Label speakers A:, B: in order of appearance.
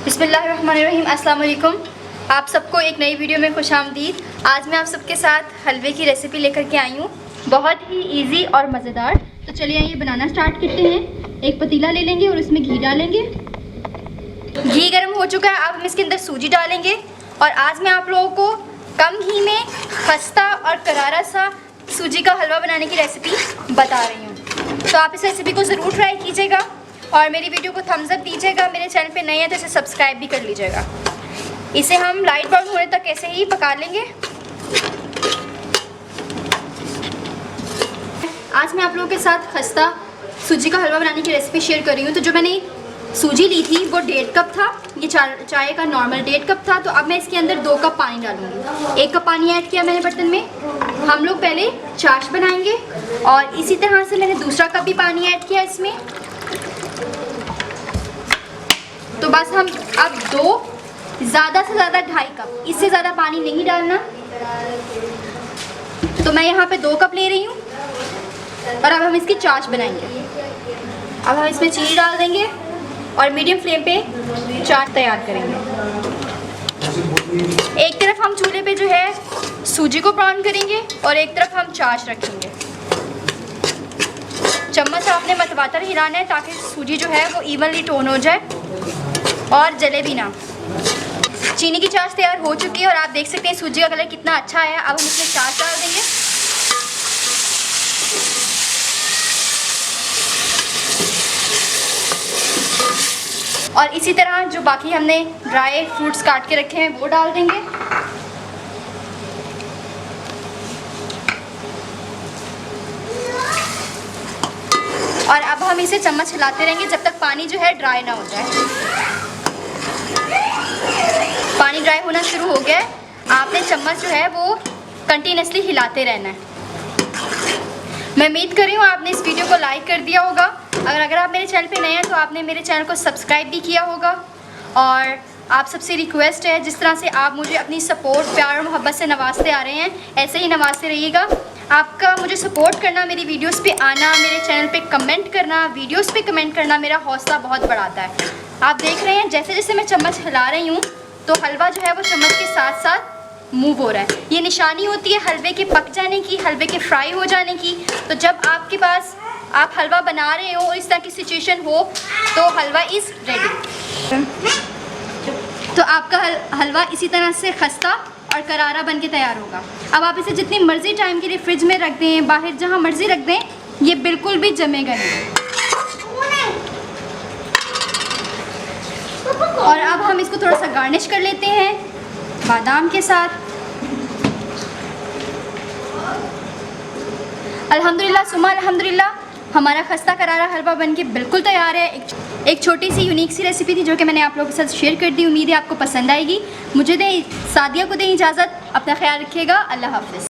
A: बिस्मिल्लाहिर्रहमानिर्रहीम, अस्सलाम वालेकुम। आप सबको एक नई वीडियो में खुशामदीद। आज मैं आप सबके साथ हलवे की रेसिपी लेकर के आई हूँ, बहुत ही इजी और मज़ेदार। तो चलिए ये बनाना स्टार्ट करते हैं। एक पतीला ले लेंगे और उसमें घी डालेंगे। घी गर्म हो चुका है, अब हम इसके अंदर सूजी डालेंगे। और आज मैं आप लोगों को कम घी में खस्ता और करारा सा सूजी का हलवा बनाने की रेसिपी बता रही हूँ। तो आप इस रेसिपी को ज़रूर ट्राई कीजिएगा और मेरी वीडियो को थम्स अप दीजिएगा। मेरे चैनल पे नए हैं तो इसे सब्सक्राइब भी कर लीजिएगा। इसे हम लाइट ब्राउन होने तक ऐसे ही पका लेंगे। आज मैं आप लोगों के साथ खस्ता सूजी का हलवा बनाने की रेसिपी शेयर कर रही हूँ। तो जो मैंने सूजी ली थी वो 1.5 कप था। ये चाय का नॉर्मल 1.5 कप था। तो अब मैं इसके अंदर 2 कप पानी डालूँगी। 1 कप पानी ऐड किया मैंने बर्तन में। हम लोग पहले चाश बनाएंगे और इसी तरह से मैंने दूसरा कप भी पानी ऐड किया इसमें। तो बस हम अब ज़्यादा से ज़्यादा 2.5 कप, इससे ज़्यादा पानी नहीं डालना। तो मैं यहाँ पे 2 कप ले रही हूँ और अब हम इसकी चाश बनाएंगे। अब हम इसमें चीनी डाल देंगे और मीडियम फ्लेम पे चाश तैयार करेंगे। एक तरफ हम चूल्हे पे जो है सूजी को ब्राउन करेंगे और एक तरफ हम चाश रखेंगे। चम्मच से आपने मतवातर हिलाना है ताकि सूजी जो है वो इवनली टोन हो जाए और जले भी ना। चीनी की चाश तैयार हो चुकी है और आप देख सकते हैं सूजी का कलर कितना अच्छा है। अब हम इसमें चाश डाल देंगे। और इसी तरह जो बाकी हमने ड्राई फ्रूट्स काट के रखे हैं वो डाल देंगे। और अब हम इसे चम्मच हिलाते रहेंगे जब तक पानी जो है ड्राई ना हो जाए। पानी ड्राई होना शुरू हो गया है। आपने चम्मच जो है वो कंटिन्यूसली हिलाते रहना है। मैं उम्मीद कर रही हूँ आपने इस वीडियो को लाइक कर दिया होगा। अगर आप मेरे चैनल पे नए हैं तो आपने मेरे चैनल को सब्सक्राइब भी किया होगा। और आप सबसे रिक्वेस्ट है, जिस तरह से आप मुझे अपनी सपोर्ट, प्यार और मोहब्बत से नवाजते आ रहे हैं, ऐसे ही नवाजते रहिएगा। आपका मुझे सपोर्ट करना, मेरी वीडियोस पे आना, मेरे चैनल पे कमेंट करना, वीडियोस पे कमेंट करना मेरा हौसला बहुत बढ़ाता है। आप देख रहे हैं जैसे जैसे मैं चम्मच हिला रही हूँ तो हलवा जो है वो चम्मच के साथ साथ मूव हो रहा है। ये निशानी होती है हलवे के पक जाने की, हलवे के फ्राई हो जाने की। तो जब आपके पास आप हलवा बना रहे हो और इस तरह की सिचुएशन हो तो हलवा इज़ रेडी। तो आपका हलवा इसी तरह से खस्ता और करारा बन के तैयार होगा। अब आप इसे जितनी मर्ज़ी टाइम के लिए फ्रिज में रख दें, बाहर जहाँ मर्ज़ी रख दें, ये बिल्कुल भी जमेगा नहीं। और अब हम इसको थोड़ा सा गार्निश कर लेते हैं बादाम के साथ। अल्हम्दुलिल्लाह सुम्मा अल्हम्दुलिल्लाह, हमारा खस्ता करारा हलवा बनके बिल्कुल तैयार है। एक छोटी सी यूनिक सी रेसिपी थी जो कि मैंने आप लोगों के साथ शेयर कर दी। उम्मीद है आपको पसंद आएगी। मुझे दें, सादिया को दें इजाज़त। अपना ख्याल रखिएगा। अल्लाह हाफ़िज़।